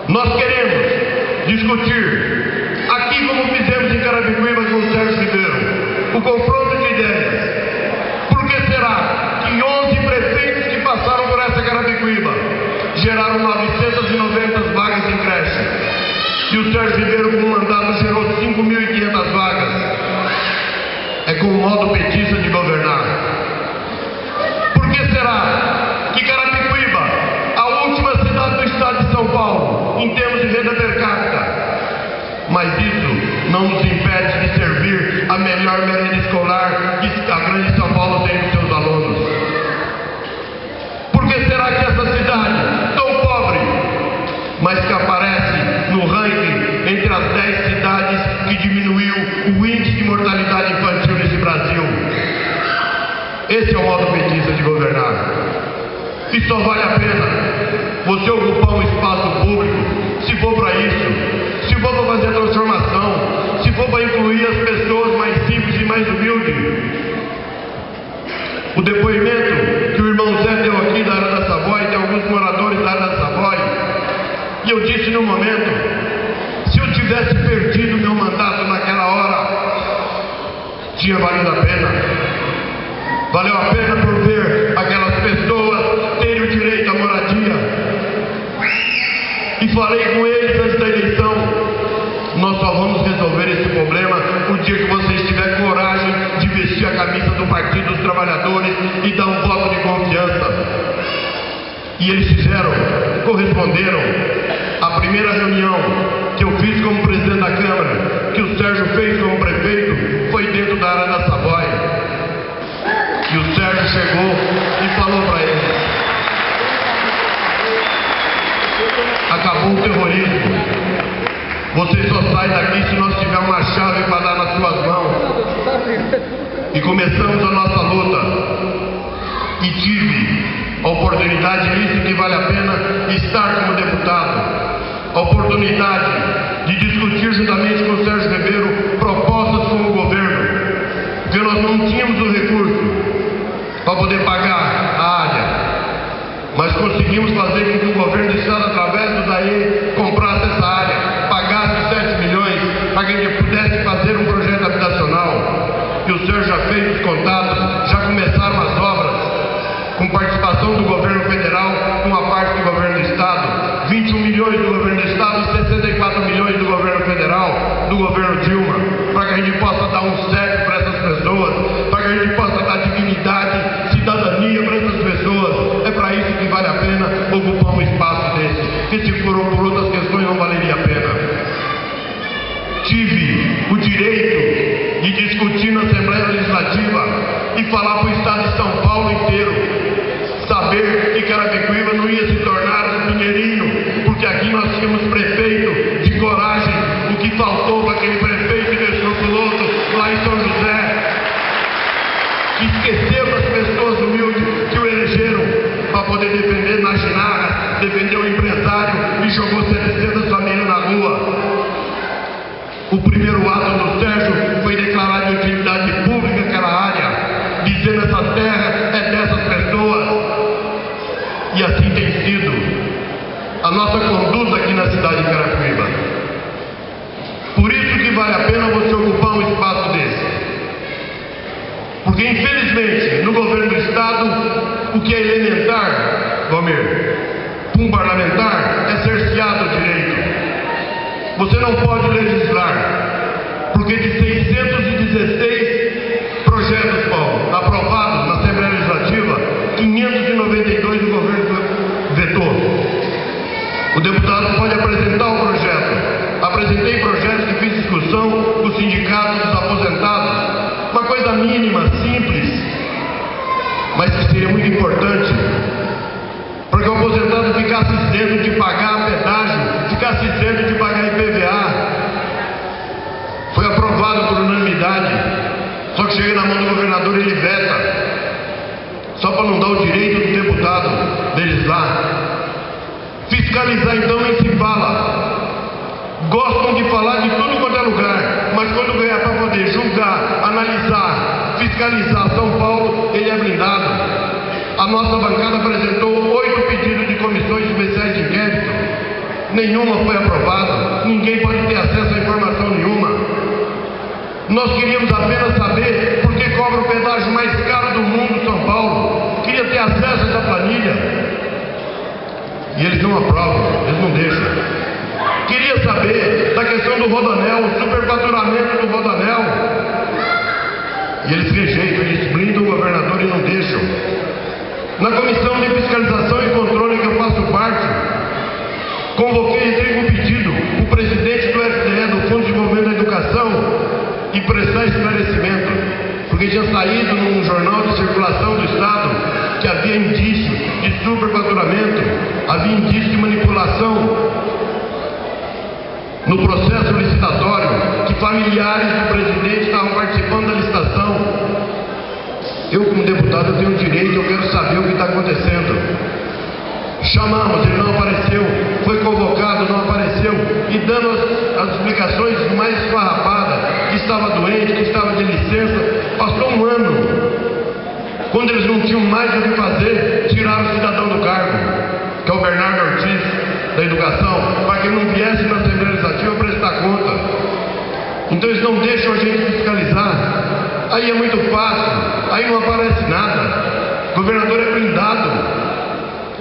Nós queremos discutir, aqui como fizemos em Carapicuíba com o Sérgio Ribeiro, o confronto de ideias. Por que será que 11 prefeitos que passaram por essa Carapicuíba geraram 990 vagas em creche? E o Sérgio Ribeiro, com o mandato, gerou 5.500 vagas. É com o modo petista de governar. Por que será que Carapicuíba, a última cidade do estado de São Paulo, em termos de renda per capita, mas isso não nos impede de servir a melhor merenda escolar que a grande São Paulo tem dos seus alunos? Por que será que essa cidade, tão pobre, mas que aparece no ranking entre as 10 cidades que diminuiu o índice de mortalidade infantil nesse Brasil? Esse é o modo petista de governar. E só vale a pena você ocupar um espaço público se for para isso, se for para fazer a transformação, se for para incluir as pessoas mais simples e mais humildes. O depoimento que o irmão Zé deu aqui da área da Savoy, tem alguns moradores da área da Savoy, e eu disse no momento, se eu tivesse perdido meu mandato naquela hora, tinha valido a pena. Valeu a pena por ver aquelas pessoas terem o direito à moradia. E falei com eles antes da eleição, nós só vamos resolver esse problema o dia que vocês tiverem coragem de vestir a camisa do Partido dos Trabalhadores e dar um voto de confiança. E eles fizeram, corresponderam. A primeira reunião que eu fiz como presidente da Câmara, que o Sérgio fez como prefeito, foi dentro da área da Savoy. E o Sérgio chegou e falou para eles: acabou o terrorismo. Você só sai daqui se nós tivermos uma chave para dar nas suas mãos. E começamos a nossa luta. E tive a oportunidade, isso que vale a pena, estar como deputado. A oportunidade de discutir juntamente com o Sérgio Ribeiro propostas como governo. Porque nós não tínhamos o recurso para poder pagar a área, mas conseguimos fazer com que o governo do estado, através do DAE, comprasse essa área, pagasse 7 milhões para que a gente pudesse fazer um projeto habitacional. E o Sérgio já fez os contatos, já começaram as obras, com participação do governo federal, com a parte do governo do estado, 21 milhões do governo do estado e 64 milhões do governo federal, do governo Dilma, para que a gente possa dar um certo para essas pessoas, para que a gente possa dar dignidade, cidadania para essas pessoas. É para isso que vale a pena ocupar um espaço desse, que se for por outras questões não valeria a pena. Tive o direito de discutir na Assembleia Legislativa e falar para o estado de São Paulo inteiro, saber que Carapicuíba não ia se tornar um Pinheirinho, porque aqui nós tínhamos prefeito de coragem. O que faltou para aquele prefeito inescrupuloso lá em São José, que esqueceu das pessoas humildes que o elegeram para poder defender na ginara, defender o empresário e jogou 700 famílias na rua. O primeiro ato do Sérgio foi declarar de utilidade pública aquela área, dizendo: essa terra é dessas pessoas. E assim tem sido a nossa conduta aqui na cidade de Carapicuíba. Por isso que vale a pena você ocupar um espaço desse. Porque infelizmente no governo do estado, o que é elementar, Valmir, um parlamentar, é cerceado o direito. Você não pode legislar, porque de 616 projetos, Paulo, aprovados na Assembleia Legislativa, 592 o governo vetou. O deputado pode apresentar o projeto. Apresentei projetos e fiz discussão com os sindicatos dos aposentados. Uma coisa mínima, simples, mas que seria muito importante, para que o aposentado ficasse isento de pagar pedágio, ficasse isento de pagar IPVA. Foi aprovado por unanimidade, só que chega na mão do governador e ele veta, só para não dar o direito do deputado legislar. Fiscalizar então nem se fala. Gostam de falar de tudo quanto é lugar, mas quando vier para poder julgar, analisar, fiscalizar São Paulo, ele é blindado. A nossa bancada apresentou 8 pedidos de comissões especiais de inquérito. nenhuma foi aprovada, ninguém pode ter acesso a informação nenhuma. Nós queríamos apenas saber por que cobra o pedágio mais caro do mundo, São Paulo. Queria ter acesso a essa planilha. E eles não aprovam, eles não deixam. Queria saber da questão do Rodoanel, o superfaturamento do Rodoanel. E eles rejeitam, eles blindam o governador e não deixam. Na comissão de fiscalização e controle que eu faço parte, convoquei, entrei com pedido o presidente do FDE, do Fundo de Desenvolvimento da Educação, e prestar esclarecimento, porque tinha saído num jornal de circulação do Estado que havia indício de superfaturamento, havia indício de manipulação no processo licitatório, que familiares do presidente estavam participando da licitação. Eu, como deputado, eu tenho o direito, eu quero saber o que está acontecendo. Chamamos, ele não apareceu, foi convocado, não apareceu, e dando as explicações mais esfarrapadas, que estava doente, que estava de licença. Passou um ano. Quando eles não tinham mais o que fazer, tiraram o cidadão do cargo, que é o Bernardo Ortiz, da Educação, para que ele não viesse na Assembleia Legislativa prestar conta. Então eles não deixam a gente fiscalizar. Aí é muito fácil, aí não aparece nada. O governador é blindado.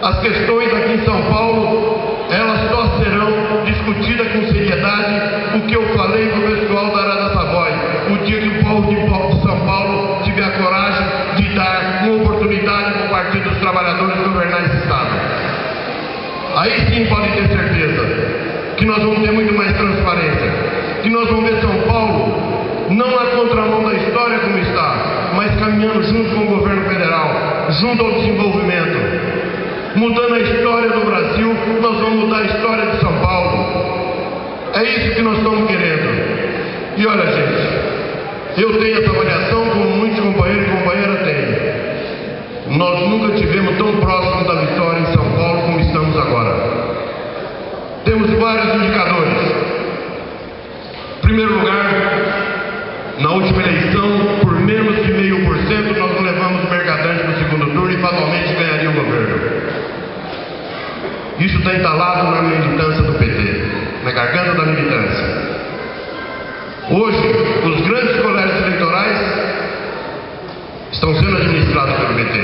As questões aqui em São Paulo, elas só serão discutidas com seriedade. O que eu falei para o pessoal da Arara Savoy, o dia que o povo de São Paulo tiver a coragem de dar uma oportunidade para o Partido dos Trabalhadores governar esse Estado. Aí sim podem ter certeza que nós vamos ter muito mais transparência, que nós vamos ver São Paulo não na contramão da história como está, mas caminhando junto com o governo federal, junto ao desenvolvimento. Mudando a história do Brasil, nós vamos mudar a história de São Paulo. É isso que nós estamos querendo. E olha, gente, eu tenho essa avaliação, como muitos companheiros e companheiras têm. Nós nunca tivemos tão próximos da vitória em São Paulo como estamos agora. Temos vários indicadores. Em primeiro lugar, na última eleição, por menos de 0,5%, nós não levamos o Mercadante para o segundo turno e fatalmente ganharia o governo. Isso está entalado na militância do PT, na garganta da militância. Hoje, os grandes colégios eleitorais estão sendo administrados pelo PT.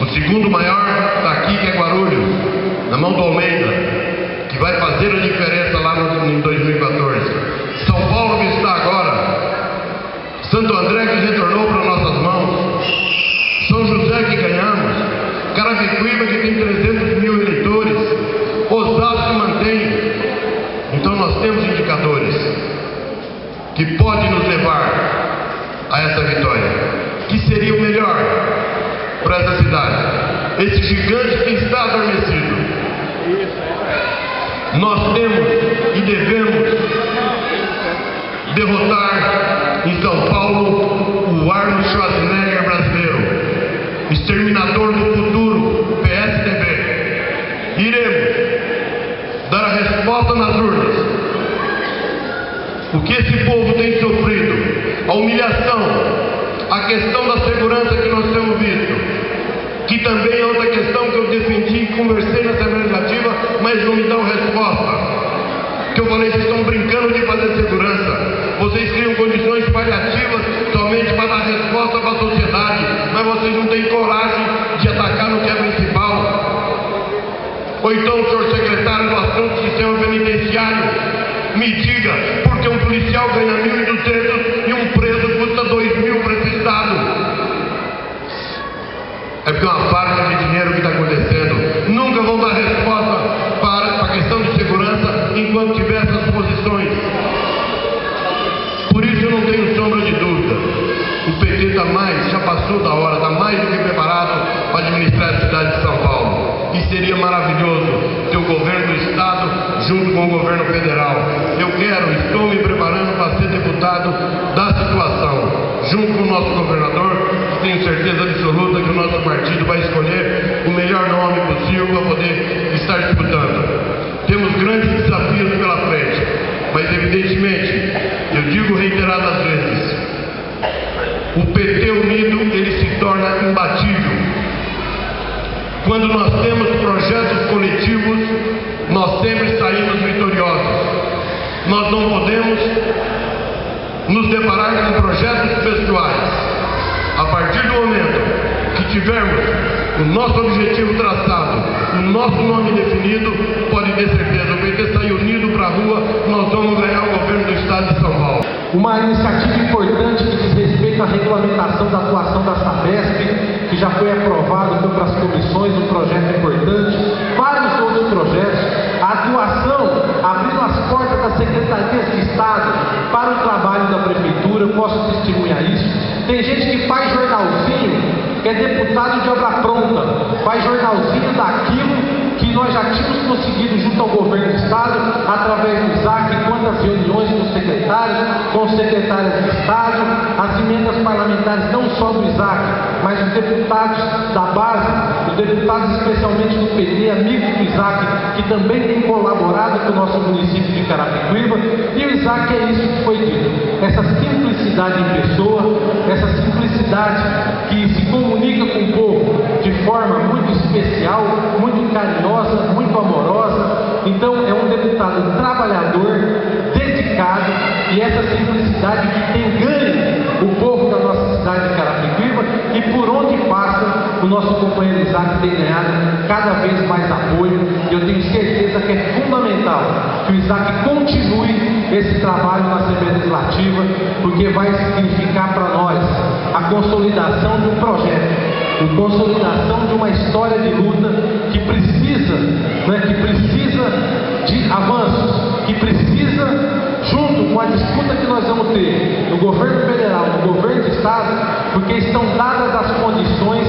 O segundo maior está aqui, que é Guarulhos, na mão do Almeida, que vai fazer a diferença lá em 2014. São Paulo, que está agora. Santo André, que retornou para nossas mãos. São José, que ganhamos. Carapicuíba, que tem 300 mil eleitores. Osasco, que mantém. Então nós temos indicadores que podem nos levar a essa vitória, que seria o melhor para essa cidade, esse gigante que está adormecido. Nós temos e devemos derrotar em São Paulo o Arnold Schwarzenegger brasileiro, exterminador do futuro, PSDB. Iremos dar a resposta nas urnas. O que esse povo tem sofrido, a humilhação, a questão da segurança que nós temos visto, que também é outra questão que eu defendi e conversei na Assembleia Legislativa, mas não me dão resposta. Que eu falei, vocês estão brincando de fazer segurança. Vocês criam condições paliativas somente para dar resposta para a sociedade, mas vocês não têm coragem de atacar no que é principal. Ou então o senhor secretário do assunto do sistema penitenciário me diga por que um policial ganha 1.200 e um preso custa 2.000 para esse Estado. É porque é uma farsa de dinheiro que está acontecendo. Nunca vão dar resposta para a questão de segurança enquanto tiver essas posições. Por isso eu não tenho sombra de dúvida. O PT está já passou da hora, está mais do que preparado para administrar a cidade de São Paulo. E seria maravilhoso ter o governo do Estado junto com o governo federal. Eu estou me preparando para ser deputado da situação, junto com o nosso governador. Tenho certeza absoluta que o nosso partido vai escolher o melhor nome possível para poder estar disputando. Temos grandes desafios pela frente, mas evidentemente, eu digo reiteradas vezes, o PT unido, ele se torna imbatível. Quando nós temos projetos coletivos, nós sempre saímos vitoriosos. Nós não podemos nos deparar com projetos pessoais. A partir do momento que tivermos o nosso objetivo traçado, o nosso nome definido, pode ter certeza, o PT sair unido para a rua, nós vamos ganhar o governo do Estado de São Paulo. Uma iniciativa importante que diz respeito à regulamentação da atuação da Sabesp, que já foi aprovado por outras comissões, um projeto importante, vários outros projetos, a atuação, abrindo as portas das secretarias de Estado para o trabalho da Prefeitura, eu posso testemunhar isso. Tem gente que faz jornalzinho, que é deputado de obra pronta, faz jornalzinho daquilo que nós já tínhamos conseguido junto ao governo do Estado, através do ISAC, quantas reuniões com os secretários, com os secretários de Estado, as emendas parlamentares não só do ISAC, mas os deputados da base, os deputados especialmente do PT, amigos do ISAC, que também têm colaborado com o nosso município de Carapicuíba, e o ISAC é isso que foi dito, essa simplicidade em pessoa, essa simplicidade que se comunica com o povo de forma muito especial, muito carinhosa, muito amorosa. Então é um deputado trabalhador, dedicado, e essa simplicidade que tem ganho o povo da nossa cidade de Carapicuíba, e por onde passa o nosso companheiro Isaac tem ganhado cada vez mais apoio, e eu tenho certeza que é fundamental que o Isaac continue esse trabalho na Assembleia Legislativa, porque vai significar para nós a consolidação de um projeto, a consolidação de uma história de luta que precisa de avanços, que precisa, junto com a disputa que nós vamos ter no governo federal, no governo do Estado, porque estão dadas as condições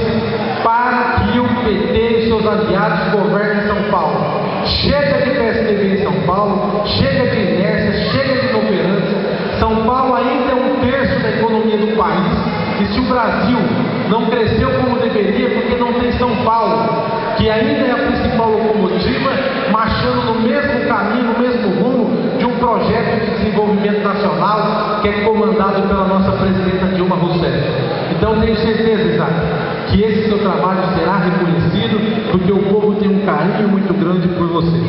para que o PT e seus aliados governem São Paulo. Chega de PSDB em São Paulo, chega de inércia, chega de inoperância. São Paulo ainda é 1/3 da economia do país, e se o Brasil não cresceu como deveria, porque não tem São Paulo, que ainda é a principal locomotiva, marchando no mesmo caminho, no mesmo rumo de um projeto de desenvolvimento nacional que é comandado pela nossa presidenta Dilma Rousseff. Então tenho certeza, Isaac, que esse seu trabalho será reconhecido, porque o povo tem um carinho muito grande por você.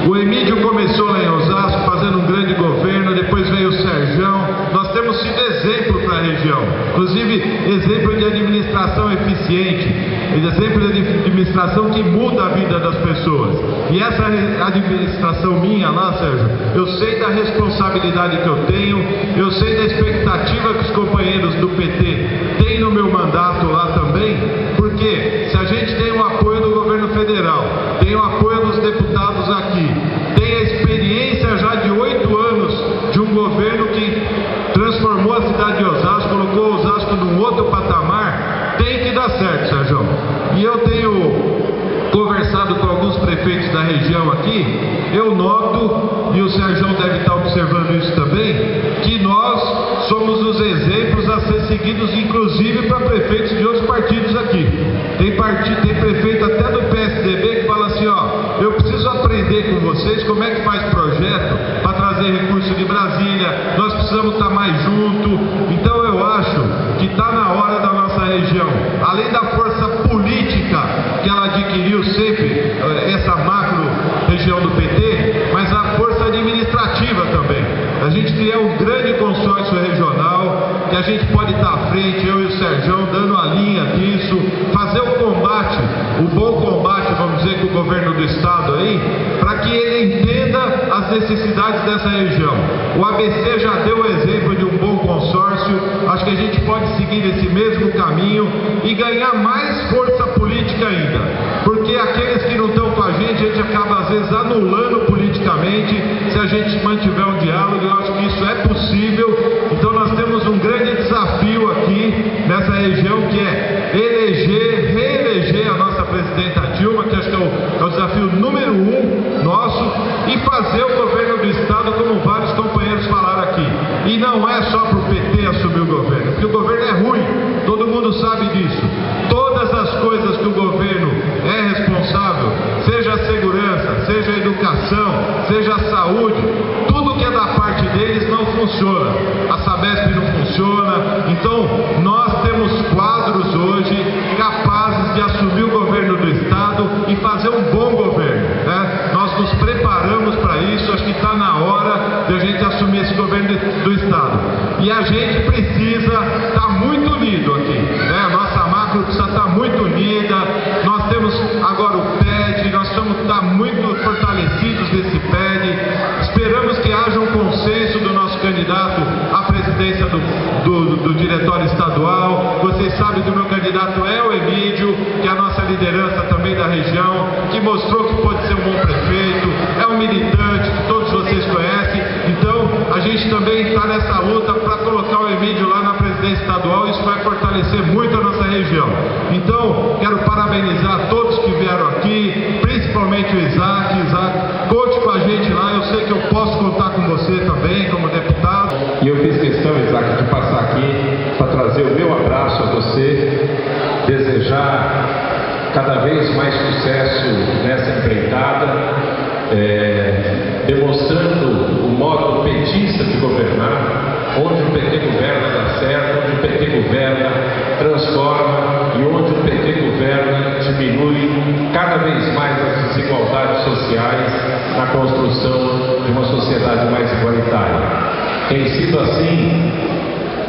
O Emílio começou lá em Osasco fazendo um grande governo, depois veio o Serjão. Nós temos sido exemplo para a região, inclusive exemplo de administração eficiente, exemplo de administração que muda a vida das pessoas. E essa administração minha lá, Sérgio, eu sei da responsabilidade que eu tenho, eu sei da expectativa que os companheiros do PT têm no meu mandato lá também, porque se a gente tem o apoio do governo federal, tem o apoio dos deputados aqui, tem a experiência já de 8 anos de um governo que transformou a cidade de Osasco, colocou Osasco num outro patamar, tem que dar certo, Sérgio. E eu tenho conversado com alguns prefeitos da região aqui, eu noto, e o Sérgio deve estar observando isso também, que nós somos os exemplos a ser seguidos, inclusive para prefeitos de outros partidos aqui. Tem prefeito até do PSDB que fala assim, ó, eu preciso aprender com vocês como é que faz projeto para trazer recurso de Brasília, nós precisamos estar mais junto. Então eu acho que está na hora da nossa região, além da força política que ela adquiriu sempre, essa macro região do PT, mas a força administrativa também. A gente criar um grande consórcio regional, que a gente pode estar à frente, eu e o Serjão, dando a linha disso, fazer o combate, o bom combate, vamos dizer, com o governo do Estado aí, para que ele entenda as necessidades dessa região. O ABC já deu o exemplo de um bom consórcio, acho que a gente pode seguir esse mesmo caminho e ganhar mais força política ainda, porque aqueles que não estão com a gente acaba às vezes anulando politicamente. Se a gente mantiver um diálogo, eu acho que isso é possível. Então nós temos um grande desafio aqui nessa região, que é reeleger a nossa presidenta Dilma, que acho que é o desafio número 1 nosso, e fazer o governo do Estado, como vários companheiros falaram aqui. E não é só para o PT assumir o governo, porque o governo é ruim, todo mundo sabe disso. Todas as coisas que o governo é responsável, seja a segurança, seja a educação, seja a saúde, tudo que é da parte deles não funciona. A Sabesp não funciona. Então nós temos quadros hoje capazes de assumir o governo do Estado e fazer um bom governo, né? Nós nos de a gente assumir esse governo do Estado. E a gente precisa estar muito unido aqui, né? A nossa macro precisa estar muito unida. Nós temos agora o PED, nós estamos muito fortalecidos nesse PED. Esperamos que haja um consenso do nosso candidato à presidência do diretório estadual. Vocês sabem que o meu candidato é o Emídio, que é a nossa liderança também da região, que mostrou que pode ser um bom prefeito, é um militante que todos vocês conhecem. Então a gente também está nessa luta para colocar o Emídio lá na presidência estadual. Isso vai fortalecer muito a nossa região. Então quero parabenizar todos que vieram aqui, principalmente o Isaac. Conte com a gente lá, eu sei que eu posso contar com você também como deputado. E eu fiz questão, Isaac, de passar aqui para trazer o meu abraço a você, desejar cada vez mais sucesso nessa empreitada, demonstrando o modo petista de governar, onde o PT governa dá certo, onde o PT governa transforma e onde o PT governa diminui cada vez mais as desigualdades sociais na construção de uma sociedade mais igualitária. Tem sido assim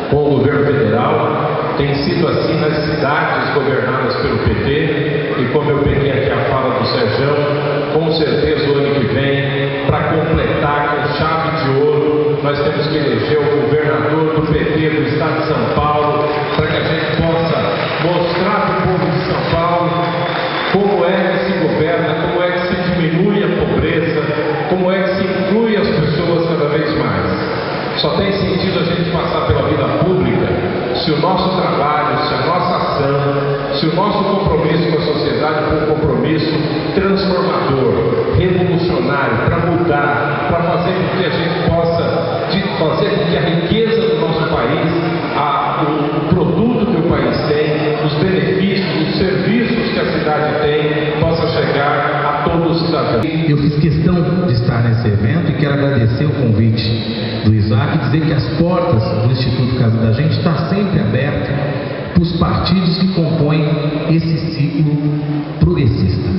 com o governo federal, tem sido assim nas cidades governadas pelo PT, e como eu peguei aqui a fala do Serjão, com certeza o ano que vem, para completar com chave de ouro, nós temos que eleger o governador do PT do estado de São Paulo, para que a gente possa mostrar para o povo de São Paulo como é que se governa, como é que se diminui a pobreza, como é que se inclui as pessoas cada vez mais. Só tem sentido a gente passar pela vida pública se o nosso trabalho, se a nossa ação, se o nosso compromisso com a sociedade for um compromisso transformador, revolucionário, para mudar, para fazer com que a gente possa fazer com que a riqueza do nosso país, o produto que o país tem, os benefícios, os serviços que a cidade tem, possa chegar a todos os cidadãos. Eu fiz questão de estar nesse evento e quero agradecer o convite do Isaac e dizer que as portas do Instituto Casa da Gente estão sempre abertas para os partidos que compõem esse ciclo progressista.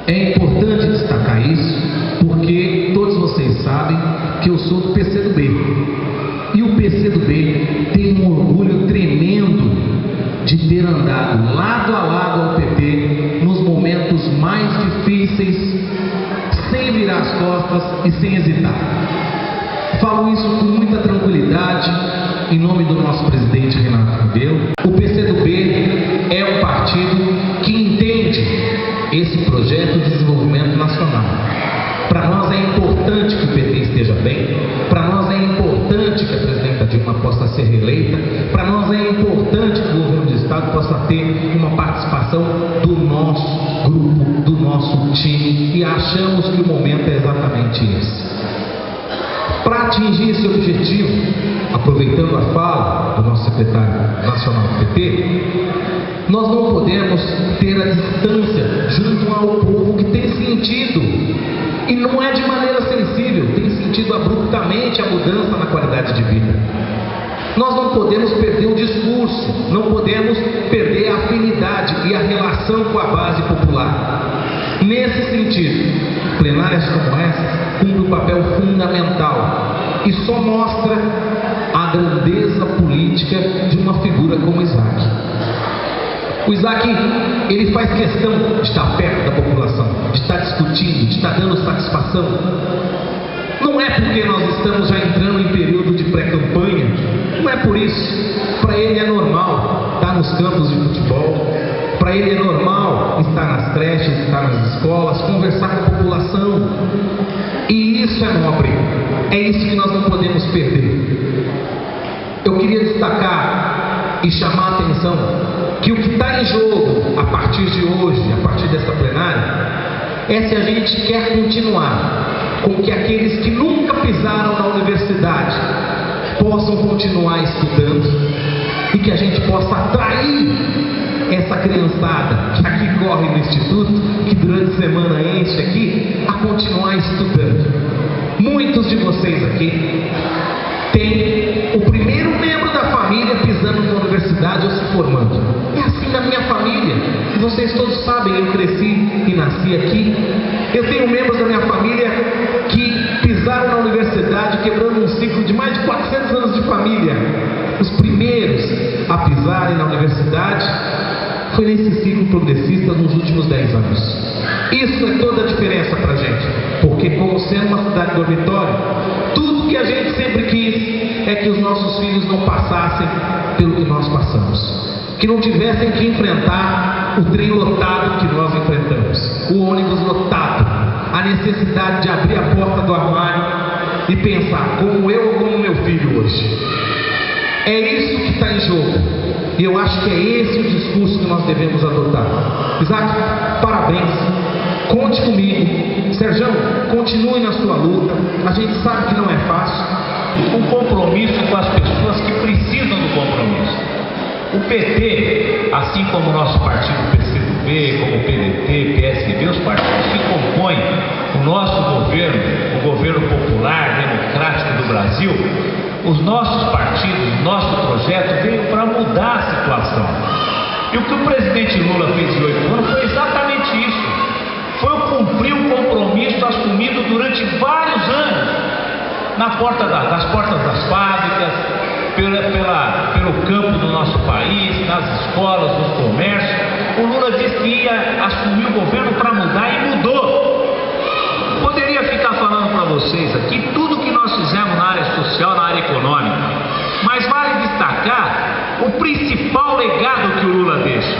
É importante destacar isso porque todos vocês sabem que eu sou do PCdoB e o PCdoB tem um orgulho tremendo de ter andado lado a lado ao PT nos momentos mais difíceis, sem virar as costas e sem hesitar. Falo isso com muita tranquilidade em nome do nosso presidente Renato Ribeiro. O PCdoB é um partido que entende esse projeto de desenvolvimento nacional. Para nós é importante que o PT esteja bem, para nós é importante que a presidenta Dilma possa ser reeleita, para nós é importante que o governo do estado possa ter uma participação do nosso grupo, do nosso time, e achamos que o momento é exatamente esse. Para atingir esse objetivo, aproveitando a fala do nosso secretário nacional do PT, nós não podemos ter a distância junto ao povo que tem sentido, e não é de maneira sensível, tem sentido abruptamente a mudança na qualidade de vida. Nós não podemos perder o discurso, não podemos perder a afinidade e a relação com a base popular. Nesse sentido, plenárias como essa cumprem um papel fundamental e só mostra a grandeza política de uma figura como Isaac. O Isaac, ele faz questão de estar perto da população, de estar discutindo, de estar dando satisfação. Não é porque nós estamos já entrando em período de pré-campanha, não é por isso. Para ele é normal estar nos campos de futebol, para ele é normal estar nas creches, estar nas escolas, conversar com a população. E isso é nobre, é isso que nós não podemos perder. Eu queria destacar e chamar a atenção que o que está em jogo a partir de hoje, a partir dessa plenária, é se a gente quer continuar com que aqueles que nunca pisaram na universidade possam continuar estudando e que a gente possa atrair essa criançada que aqui corre no Instituto, que durante a semana enche aqui, a continuar estudando. Muitos de vocês aqui têm o primeiro membro da família pisando na universidade ou se formando. É assim na minha família. Vocês todos sabem, eu cresci e nasci aqui. Eu tenho membros da minha família que pisaram na universidade mais de 400 anos de família, os primeiros a pisarem na universidade, foi nesse ciclo progressista nos últimos 10 anos. Isso é toda a diferença pra gente, porque como sendo uma cidade dormitório, tudo que a gente sempre quis é que os nossos filhos não passassem pelo que nós passamos, que não tivessem que enfrentar o trem lotado que nós enfrentamos, o ônibus lotado, a necessidade de abrir a porta do armário e pensar como eu ou como meu filho hoje. É isso que está em jogo. E eu acho que é esse o discurso que nós devemos adotar. Isaac, parabéns. Conte comigo. Serjão, continue na sua luta. A gente sabe que não é fácil. Um compromisso com as pessoas que precisam do compromisso. O PT, assim como o nosso partido PCdoB, como o PDT, PSB, os partidos que compõem o nosso governo, o governo popular, democrático do Brasil, os nossos partidos, o nosso projeto veio para mudar a situação. E o que o presidente Lula fez em 8 anos foi exatamente isso. Foi cumprir um compromisso assumido durante vários anos, nas portas das fábricas, pelo campo do nosso país, nas escolas, nos comércios. O Lula disse que ia assumir o governo para mudar e mudou. Poderia ficar falando para vocês aqui tudo que nós fizemos na área social, na área econômica, mas vale destacar o principal legado que o Lula deixa,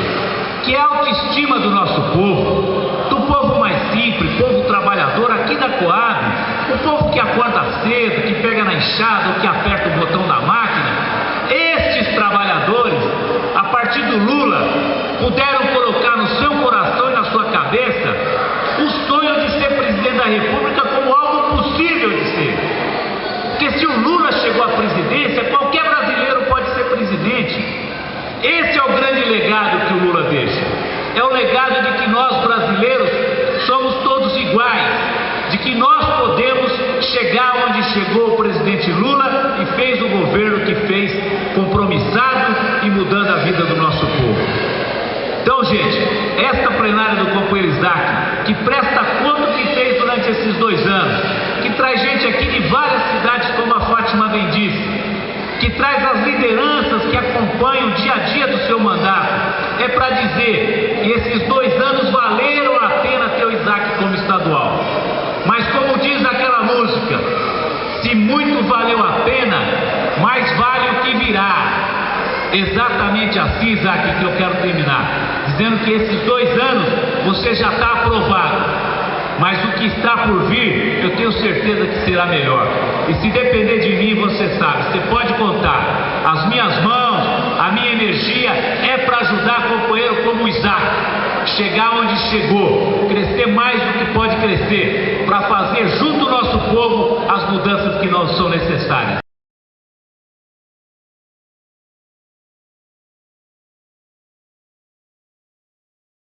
que é a autoestima do nosso povo, do povo mais simples, povo trabalhador aqui da Coab, o povo que acorda cedo, que pega na enxada, que aperta o botão da máquina. Estes trabalhadores, a partir do Lula, puderam colocar no seu coração e na sua cabeça o sonho de ser presidente da República como algo possível de ser. Porque se o Lula chegou à presidência, qualquer brasileiro pode ser presidente. Esse é o grande legado que o Lula deixa. É o legado de que nós brasileiros somos todos iguais, de que nós podemos chegar onde chegou o presidente Lula e fez o governo que fez, compromissado e mudando a vida do nosso povo. Então, gente, esta plenária do companheiro Isaac, que presta conta do que fez durante esses 2 anos, que traz gente aqui de várias cidades, como a Fátima bem disse, que traz as lideranças que acompanham o dia a dia do seu mandato, é para dizer que esses 2 anos valeram a pena ter o Isaac como estadual. Mas como diz aquela música, se muito valeu a pena, mais vale o que virá. Exatamente assim, Isaac, que eu quero terminar, dizendo que esses 2 anos você já está aprovado, mas o que está por vir, eu tenho certeza que será melhor. E se depender de mim, você sabe, você pode contar. As minhas mãos, a minha energia é para ajudar companheiro como o Isaac, chegar onde chegou, crescer mais do que pode crescer, para fazer junto ao nosso povo as mudanças que não são necessárias.